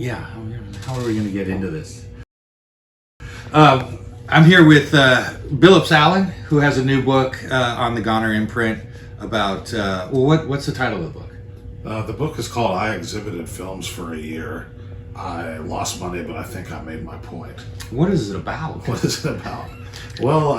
Yeah, how are we going to get into this? I'm here with Billups Allen, who has a new book on the Goner imprint about, what's the title of the book? The book is called I Exhibited Films for a Year. I lost money, but I think I made my point. What is it about? What is it about? Well,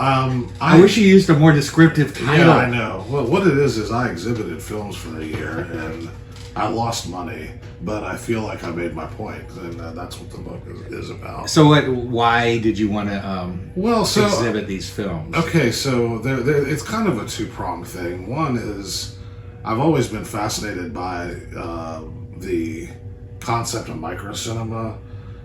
I wish you used a more descriptive title. Yeah, I know. Well, what it is I exhibited films for a year, and I lost money, but I feel like I made my point, and that's what the book is about. So, why did you want to exhibit these films? Okay, so it's kind of a two-pronged thing. One is I've always been fascinated by the concept of microcinema.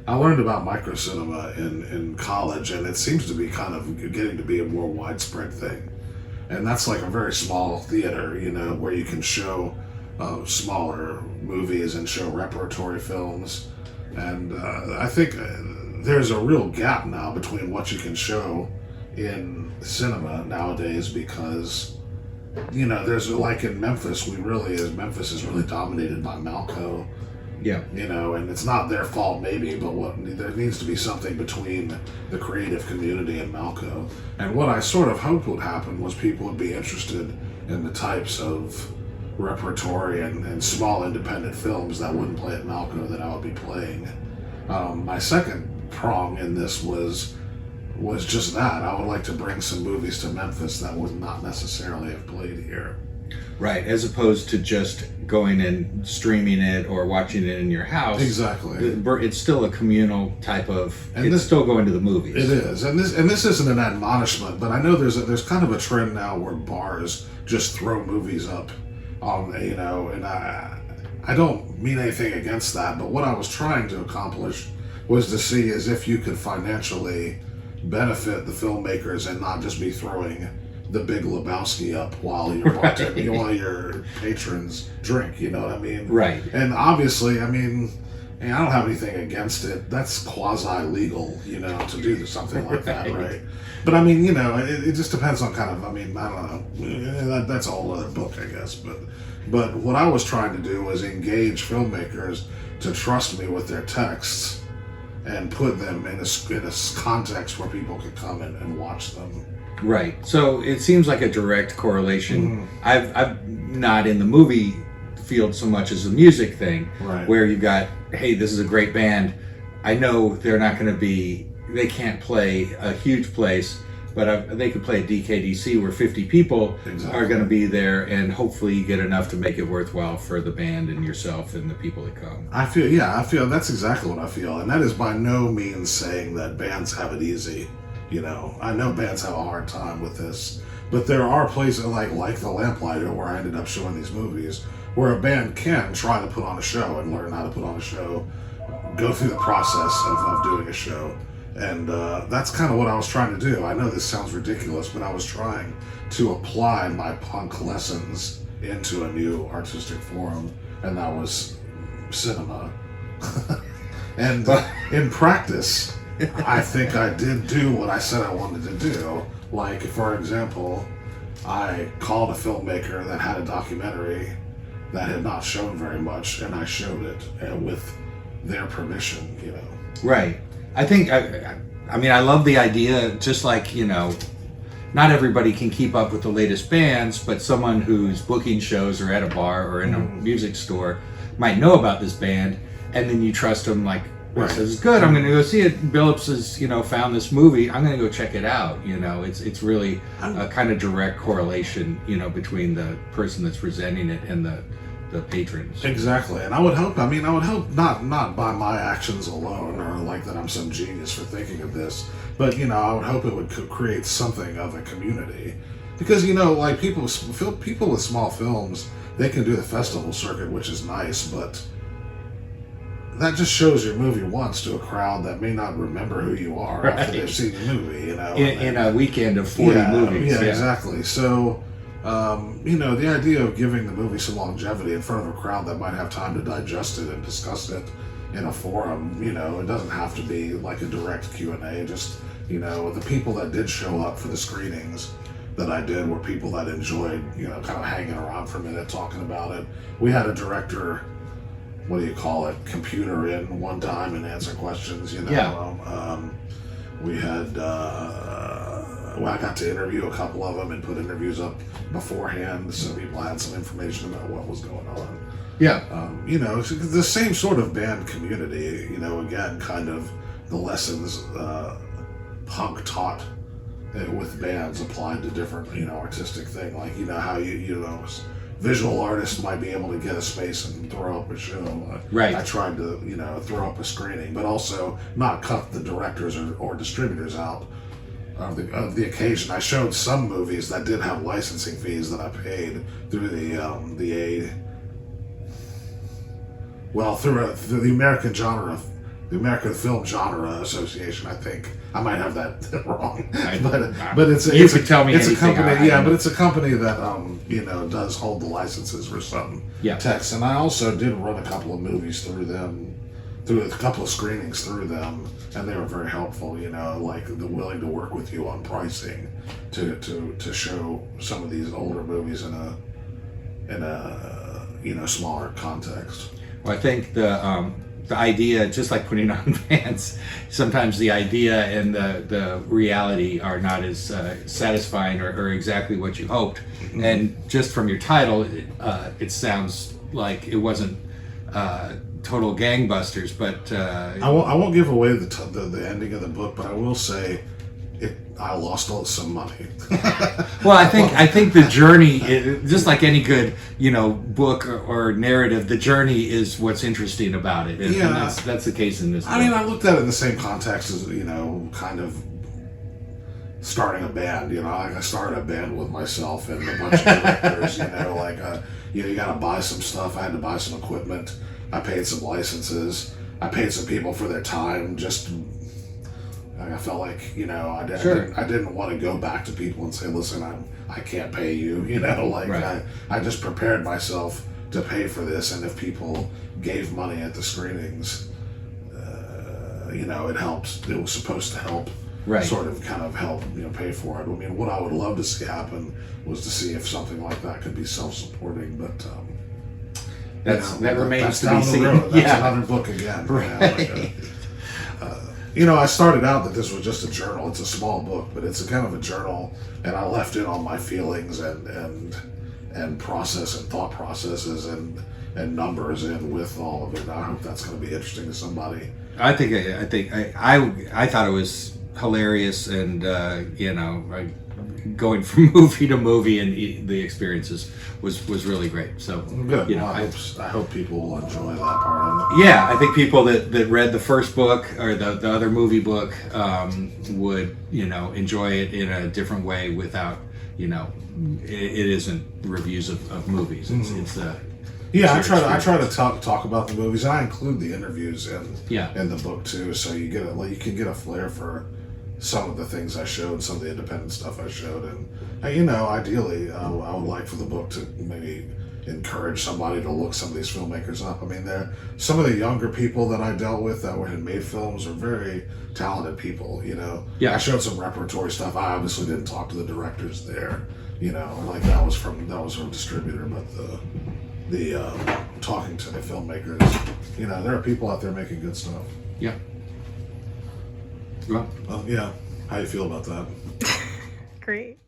I learned about microcinema in college, and it seems to be kind of getting to be a more widespread thing. And that's like a very small theater, where you can show smaller movies and show repertory films. And I think there's a real gap now between what you can show in cinema nowadays because, there's like in Memphis, Memphis is really dominated by Malco. Yeah. And it's not their fault maybe, but there needs to be something between the creative community and Malco. And what I sort of hoped would happen was people would be interested in the types of repertory and small independent films that wouldn't play at Malco that I would be playing. My second prong in this was just that. I would like to bring some movies to Memphis that would not necessarily have played here. Right, as opposed to just going and streaming it or watching it in your house. Exactly. It's still a communal type of. It's still going to the movies. It is, and this isn't an admonishment, but I know there's kind of a trend now where bars just throw movies up on, and I don't mean anything against that, but what I was trying to accomplish was to see as if you could financially benefit the filmmakers and not just be throwing the Big Lebowski up while you're watching, while your patrons drink, you know what I mean? Right. And obviously, I don't have anything against it. That's quasi-legal, to do something like that, right? But it just depends on kind of, I don't know. That's a whole other book, I guess. But what I was trying to do was engage filmmakers to trust me with their texts and put them in a context where people could come and watch them. Right. So it seems like a direct correlation. I'm not in the movie field so much as the music thing, right, where you've got, hey, this is a great band. I know they're not going to they can't play a huge place, but they could play at DKDC where 50 people are going to be there, and hopefully you get enough to make it worthwhile for the band and yourself and the people that come. I feel that's exactly what I feel, and that is by no means saying that bands have it easy. I know bands have a hard time with this, but there are places like the Lamplighter, where I ended up showing these movies, where a band can try to put on a show and learn how to put on a show, go through the process of doing a show. And that's kind of what I was trying to do. I know this sounds ridiculous, but I was trying to apply my punk lessons into a new artistic form, and that was cinema. And in practice, I think I did do what I said I wanted to do. Like, for example, I called a filmmaker that had a documentary that had not shown very much, and I showed it with their permission, Right. I think, I love the idea, just like, not everybody can keep up with the latest bands, but someone who's booking shows or at a bar or in a music store might know about this band, and then you trust them, like, right, says it's good, I'm going to go see it. Billups has, found this movie, I'm going to go check it out. It's really a kind of direct correlation, between the person that's presenting it and the patrons. Exactly, and I would hope not by my actions alone, or like that I'm some genius for thinking of this, but I would hope it would create something of a community, because like people with small films, they can do the festival circuit, which is nice, but that just shows your movie once to a crowd that may not remember who you are after they've seen the movie, in a weekend of 40 movies. Yeah, exactly. So the idea of giving the movie some longevity in front of a crowd that might have time to digest it and discuss it in a forum, it doesn't have to be like a direct Q&A. Just, the people that did show up for the screenings that I did were people that enjoyed, kind of hanging around for a minute talking about it. We had a director what do you call it, computer in one time and answer questions, you know. Yeah. We had, well, I got to interview a couple of them and put interviews up beforehand so people had some information about what was going on. Yeah. You know, it's the same sort of band community, you know, again, kind of the lessons punk taught with bands applied to different, you know, artistic thing. Like, you know, how you know, visual artists might be able to get a space and throw up a show. Right. I tried to, you know, throw up a screening, but also not cut the directors or distributors out of the occasion. I showed some movies that did have licensing fees that I paid through through the American Film Genre Association. I think I might have that wrong, but it's you could tell me it's a anything. company, but it's a company that you know, does hold the licenses for some texts. And I also did run a couple of movies through them, through a couple of screenings through them, and they were very helpful. You know, like they're willing to work with you on pricing to show some of these older movies in a you know, smaller context. Well, I think the idea, just like putting on bands, sometimes the idea and the reality are not as satisfying or exactly what you hoped. Mm-hmm. And just from your title, it sounds like it wasn't total gangbusters, but I won't give away the ending of the book, but I will say I lost some money. Well, I think the journey, just like any good, you know, book or narrative, the journey is what's interesting about it, and that's the case in this book. I mean, I looked at it in the same context as, you know, kind of starting a band. You know, like I started a band with myself and a bunch of directors. You know, like you know, you got to buy some stuff. I had to buy some equipment. I paid some licenses. I paid some people for their time. Just I felt like, you know, I didn't want to go back to people and say, listen, I can't pay you. You know, like I just prepared myself to pay for this, and if people gave money at the screenings, you know, it helped. It was supposed to help. Right. Sort of kind of help, you know, pay for it. I mean, what I would love to see happen was to see if something like that could be self-supporting, but that remains to be seen. That's another book again. Right. You know, I started out that this was just a journal. It's a small book, but it's a kind of a journal, and I left in all my feelings and process and thought processes and numbers in with all of it. I hope that's going to be interesting to somebody. I thought it was hilarious, and you know, going from movie to movie, and the experiences was really great. So good. You know, I hope people will enjoy that part of it. Yeah, I think people that read the first book or the other movie book would, you know, enjoy it in a different way without, you know, it isn't reviews of movies. It's I try to talk about the movies, and I include the interviews in the book too, so you can get a flair for some of the things I showed, some of the independent stuff I showed, and you know, ideally, I would like for the book to maybe encourage somebody to look some of these filmmakers up. I mean, some of the younger people that I dealt with that had made films are very talented people. You know, I showed some repertory stuff. I obviously didn't talk to the directors there. You know, like that was from a distributor, but the talking to the filmmakers, you know, there are people out there making good stuff. Yeah. Well, yeah. How you feel about that? Great.